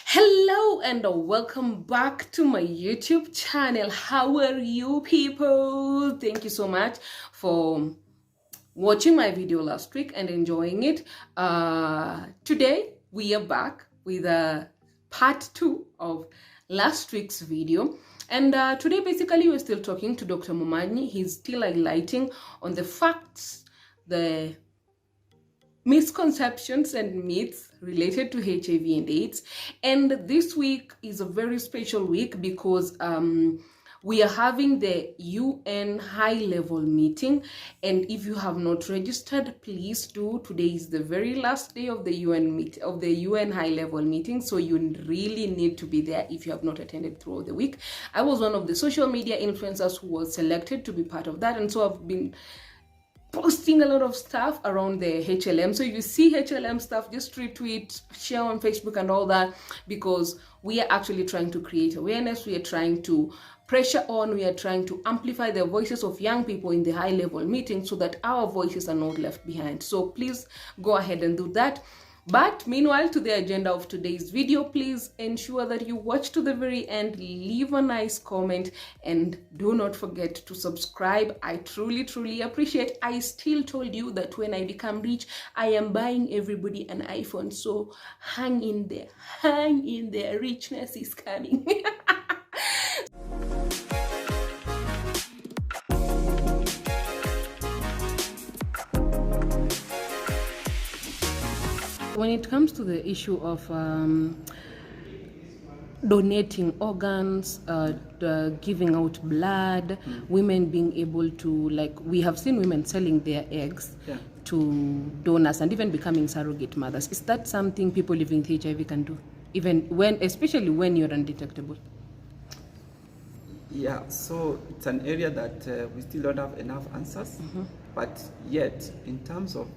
Hello and welcome back to my YouTube channel. How are you people? Thank you so much for watching my video last week and enjoying it. Today we are back with part 2 of last week's video. And today basically we're still talking to Dr. Momanyi. He's still highlighting on the facts, the misconceptions and myths related to HIV and AIDS. And this week is a very special week because we are having the UN high-level meeting, and if you have not registered, please do. Today is the very last day of the UN high-level meeting, so you really need to be there if you have not attended throughout the week. I was one of the social media influencers who was selected to be part of that, and so I've been posting a lot of stuff around the HLM. So if you see HLM stuff, just retweet, share on Facebook and all that, because we are actually trying to create awareness. We are trying to pressure on, we are trying to amplify the voices of young people in the high level meeting so that our voices are not left behind. So please go ahead and do that. But meanwhile, to the agenda of today's video, please ensure that you watch to the very end, leave a nice comment, and do not forget to subscribe. I truly appreciate. I still told you that when I become rich, I am buying everybody an iPhone. So hang in there. Richness is coming. When it comes to the issue of donating organs, giving out blood, women being able to, like, we have seen women selling their eggs to donors and even becoming surrogate mothers. Is that something people living with HIV can do, especially when you're undetectable? Yeah, so it's an area that we still don't have enough answers, but yet in terms of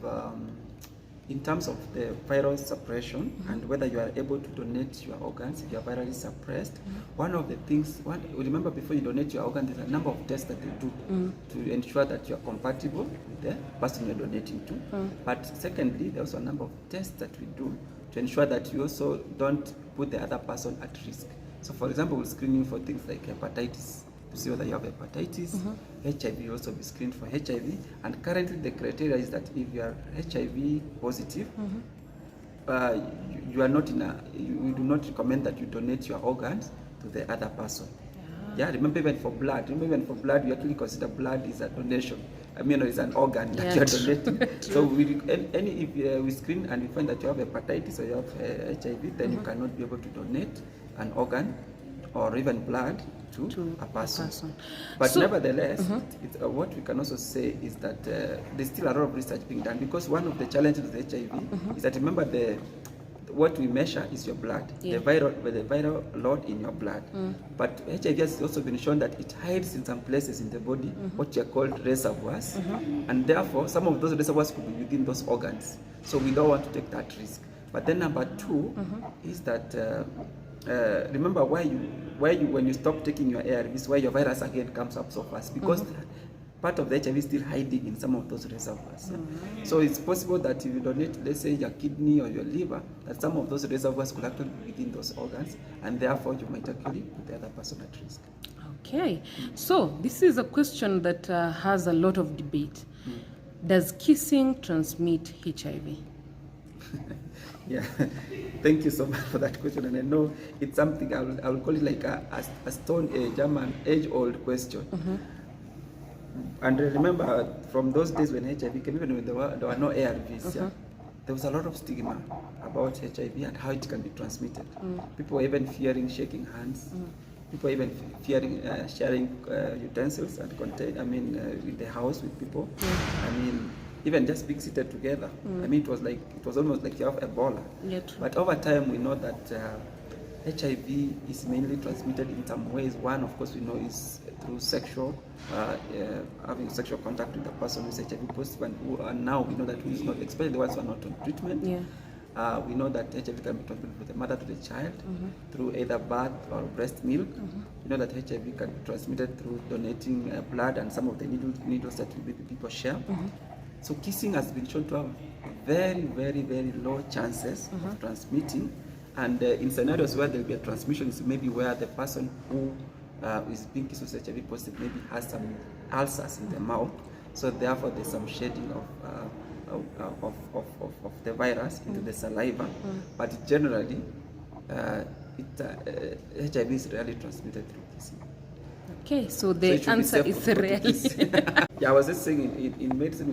the viral suppression and whether you are able to donate your organs if you are virally suppressed, one of the things, remember, before you donate your organ, there's a number of tests that you do to ensure that you are compatible with the person you're donating to. But secondly, there's also a number of tests that we do to ensure that you also don't put the other person at risk. So for example, we'll screen you for things like hepatitis, to see whether you have hepatitis. HIV, you also be screened for HIV, and currently the criteria is that if you are HIV positive, you are not we do not recommend that you donate your organs to the other person. Yeah, remember even for blood, we actually consider blood is a donation. I mean, it's an organ that you are donating. So if we screen and we find that you have hepatitis or you have HIV, then you cannot be able to donate an organ or even blood to a person. But so, nevertheless, what we can also say is that there's still a lot of research being done, because one of the challenges with HIV is that, remember, what we measure is your blood, the viral load in your blood. But HIV has also been shown that it hides in some places in the body what are called reservoirs, and therefore some of those reservoirs could be within those organs. So we don't want to take that risk. But then number two is that remember when you stop taking your ARVs, why your virus again comes up so fast, because part of the HIV is still hiding in some of those reservoirs. So it's possible that if you donate, let's say, your kidney or your liver, that some of those reservoirs could actually be within those organs, and therefore you might actually put the other person at risk. Okay, so this is a question that has a lot of debate. Does kissing transmit HIV? Yeah, thank you so much for that question, and I know it's something I will call it like a stone age-old question. And remember, from those days when HIV came, even when there were no ARVs, there was a lot of stigma about HIV and how it can be transmitted. People were even fearing shaking hands. People were even fearing sharing utensils and in the house with people. I mean, even just being seated together. I mean, it was almost like you have Ebola. But over time, we know that HIV is mainly transmitted in some ways. One, of course, we know is through having sexual contact with the person who is HIV positive, and now we know that who is not, especially the ones who are not on treatment. We know that HIV can be transmitted from the mother to the child through either birth or breast milk. We know that HIV can be transmitted through donating blood and some of the needles that people share. So kissing has been shown to have very low chances of transmitting, And in scenarios where there will be a transmission, is maybe where the person who is being kissed with HIV positive maybe has some ulcers in the mouth, so therefore there's some shedding of the virus into the saliva. But generally, HIV is rarely transmitted through kissing. Okay, so the answer is rarely. Yeah, I was just saying in medicine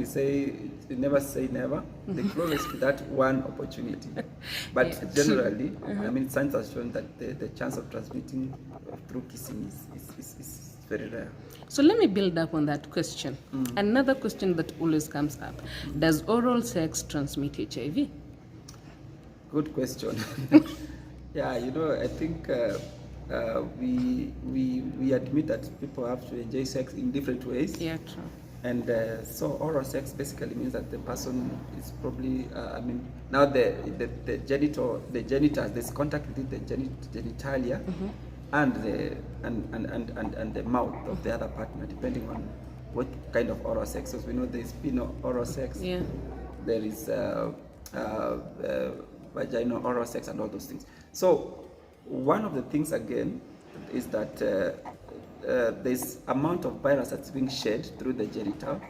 we never say never. They close to that one opportunity. But yeah, generally, I mean, science has shown that the chance of transmitting through kissing is very rare. So let me build up on that question. Another question that always comes up: does oral sex transmit HIV? Good question. Yeah, I think we admit that people have to enjoy sex in different ways. Yeah, true. And so oral sex basically means that the person is probably, now the genitals, there's contact between the genitalia and the mouth of the other partner, depending on what kind of oral sex. So we know there's penile oral sex. Yeah. There is vaginal oral sex and all those things. So one of the things again is that there's amount of virus that's being shed through the genital,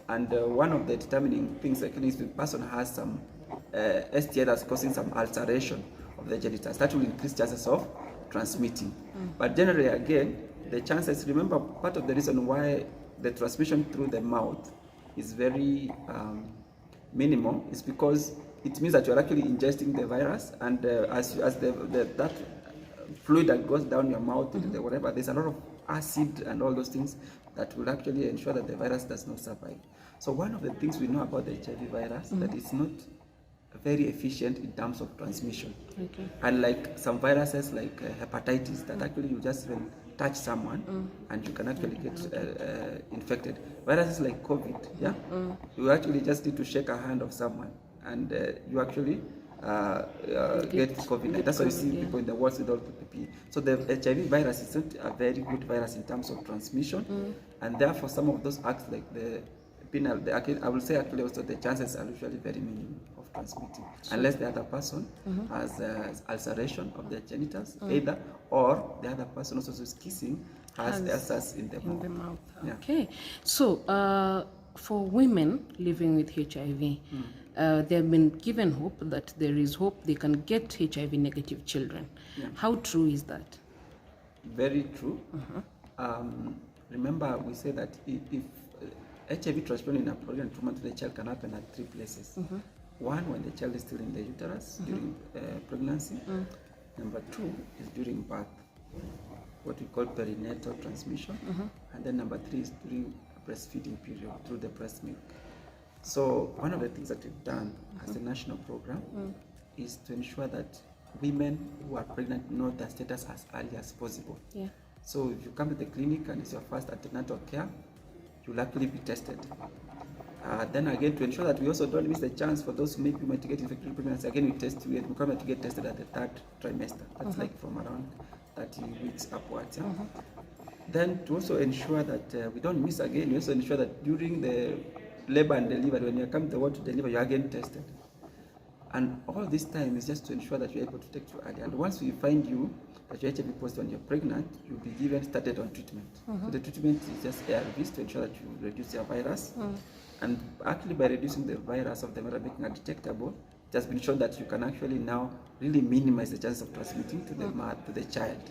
and one of the determining things actually is the person has some STI that's causing some ulceration of the genitals. That will increase chances of transmitting. But generally, again, the chances, remember, part of the reason why the transmission through the mouth is very minimal is because it means that you're actually ingesting the virus, and as that fluid that goes down your mouth into the whatever, there's a lot of acid and all those things that will actually ensure that the virus does not survive. So one of the things we know about the HIV virus that it's not very efficient in terms of transmission. Okay. Unlike some viruses like hepatitis that actually you just even touch someone and you can actually get infected. Viruses like COVID, you actually just need to shake a hand of someone and you actually get COVID. That's why you see people in the wards with all the PPE. So the HIV virus is not a very good virus in terms of transmission, and therefore some of those acts like the penile, I will say actually also the chances are usually very minimal of transmitting, unless the other person has ulceration of their genitals, either, or the other person also is kissing has ulcers in the mouth. Yeah. Okay, so for women living with HIV, they have been given hope that there is hope they can get HIV negative children. Yeah. How true is that? Very true. Remember, we say that if HIV transmission in a pregnant woman to the child can happen at 3 places. One, when the child is still in the uterus during pregnancy. Number 2 is during birth, what we call perinatal transmission. And then number 3 is during breastfeeding period through the breast milk. So one of the things that we've done as a national program is to ensure that women who are pregnant know their status as early as possible. Yeah. So if you come to the clinic and it's your first antenatal care, you'll actually be tested. Then again, to ensure that we also don't miss the chance for those who maybe might get infected in pregnancy, again we come to get tested at the 3rd trimester. That's like from around 30 weeks upwards. Yeah? Then to also ensure that we don't miss again, we also ensure that during the labor and delivery, when you come to the ward to deliver, you are again tested. And all this time is just to ensure that you're able to take you early. And once we find you that you're HIV positive and you're pregnant, you'll be started on treatment. So the treatment is just ARVs to ensure that you reduce your virus. And actually by reducing the virus of the mother, making it detectable, it has been shown that you can actually now really minimize the chance of transmitting to the child.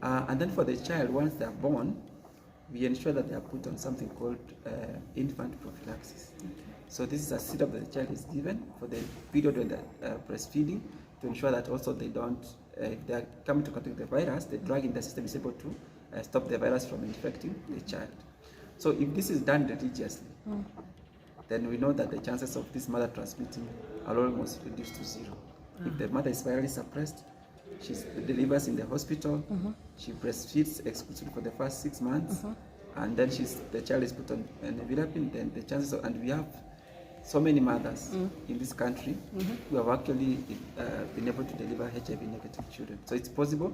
And then for the child, once they're born, we ensure that they are put on something called infant prophylaxis. So this is a syrup that the child is given for the period when they're breastfeeding to ensure that also they don't, if they are coming to contact the virus, the drug in the system is able to stop the virus from infecting the child. So if this is done religiously, then we know that the chances of this mother transmitting are almost reduced to 0. If the mother is virally suppressed, she delivers in the hospital, she breastfeeds exclusively for the first 6 months, and then the child is put on nevirapine, then the chances of, and we have so many mothers in this country who have actually been able to deliver HIV negative children. So it's possible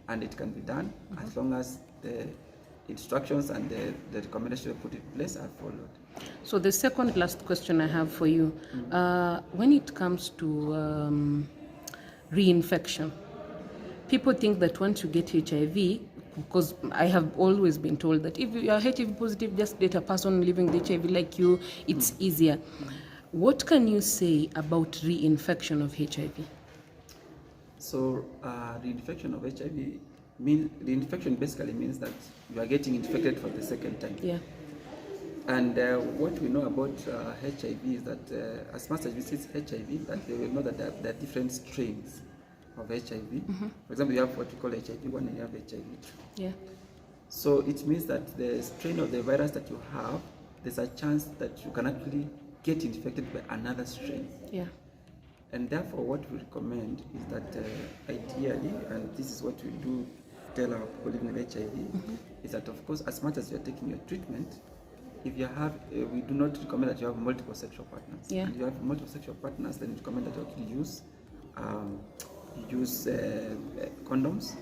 and it can be done as long as the instructions and the recommendations put in place are followed. So the second last question I have for you, when it comes to reinfection. People think that once you get HIV, because I have always been told that if you are HIV positive, just date a person living with HIV like you, it's easier. What can you say about reinfection of HIV? So reinfection of HIV reinfection basically means that you are getting infected for the second time. Yeah. And what we know about HIV is that as much as we see HIV, that they will know that there are different strains of HIV. For example, you have what we call HIV1 and you have HIV2. Yeah. So it means that the strain of the virus that you have, there's a chance that you can actually get infected by another strain. Yeah. And therefore, what we recommend is that ideally, and this is what we do tell our people living with HIV, is that of course, as much as you're taking your treatment, if you have, we do not recommend that you have multiple sexual partners. Yeah. If you have multiple sexual partners, then we recommend that you actually use condoms.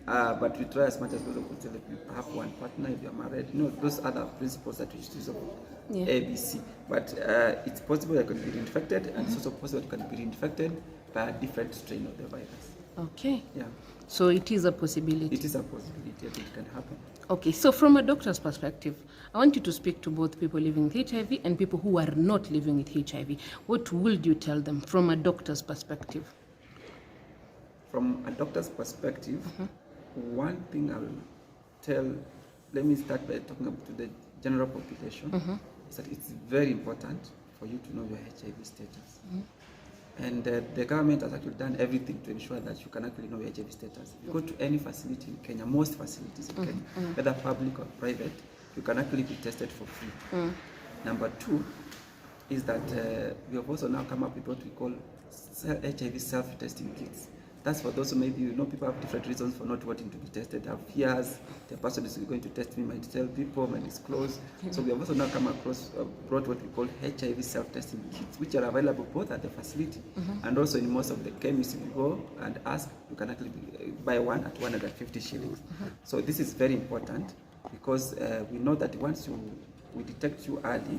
But we try as much as possible to have one partner if you're married. You know, those other principles that we use of ABC. But it's possible that you can be reinfected, and it's also possible that you can be reinfected by a different strain of the virus. Okay. Yeah. So it is a possibility. It is a possibility that it can happen. Okay, so from a doctor's perspective, I want you to speak to both people living with HIV and people who are not living with HIV. What would you tell them from a doctor's perspective? From a doctor's perspective, one thing I will tell, let me start by talking about to the general population, is that it's very important for you to know your HIV status. And the government has actually done everything to ensure that you can actually know your HIV status. If you go to any facility in Kenya, most facilities in Kenya, whether public or private, you can actually be tested for free. Number two is that we have also now come up with what we call HIV self-testing kits. That's for those who maybe, you know, people have different reasons for not wanting to be tested, have fears, the person is going to test me, might tell people, might disclose. So we have also now come across, brought what we call HIV self-testing kits, which are available both at the facility and also in most of the chemists. If you go and ask, you can actually buy one at 150 shillings. So this is very important because we know that once we detect you early,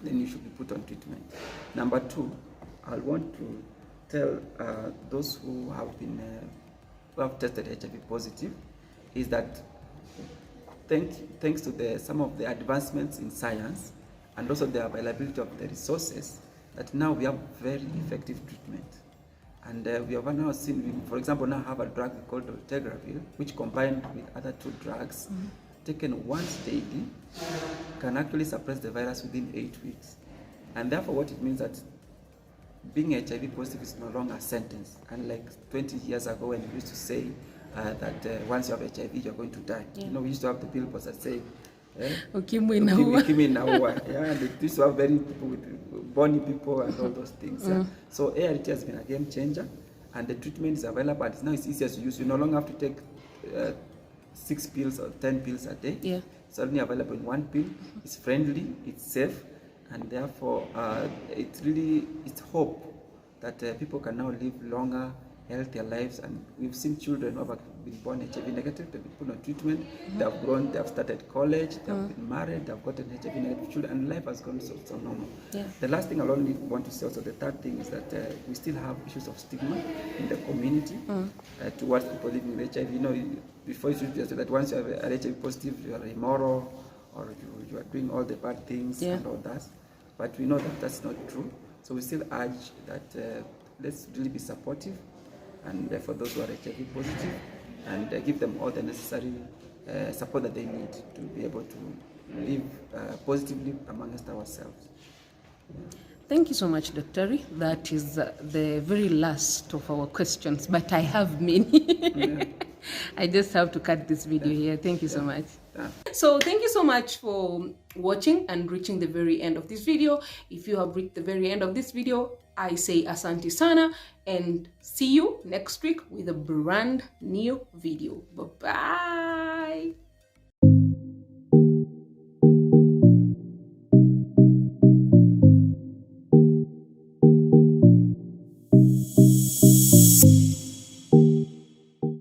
then you should be put on treatment. Number two, I want to tell those who have been who have tested HIV positive is that thanks to some of the advancements in science and also the availability of the resources, that now we have very effective treatment. And we have now seen, for example, now have a drug called dolutegravir, which combined with other two drugs, taken once daily, can actually suppress the virus within 8 weeks. And therefore what it means that being HIV positive is no longer a sentence. Unlike 20 years ago when we used to say that once you have HIV, you're going to die. You know, we used to have the billboards that say, Ukimwi inaua. Yeah, and they used to have very people with bony people and all those things. Yeah. So ART has been a game changer, and the treatment is available, and now it's easier to use. You no longer have to take 6 pills or 10 pills a day. Yeah. It's only available in one pill. It's friendly, it's safe, and therefore it's hope that people can now live longer, healthier lives. And we've seen children who have been born HIV negative, they've been put on treatment, they have grown, they have started college, they have been married, they have gotten HIV negative children, and life has gone so normal. Yeah. The last thing I only want to say, also the third thing, is that we still have issues of stigma in the community towards people living with HIV. You know, before you should just say that once you have a HIV positive, you are immoral, or you are doing all the bad things and all that. But we know that that's not true. So we still urge that let's really be supportive, and for those who are HIV positive, and give them all the necessary support that they need to be able to live positively amongst ourselves. Thank you so much, Dr. That is the very last of our questions, but I have many. I just have to cut this video here. Thank you so much. So thank you so much for watching and reaching the very end of this video. If you have reached the very end of this video, I say asante sana, and see you next week with a brand new video. Bye-bye.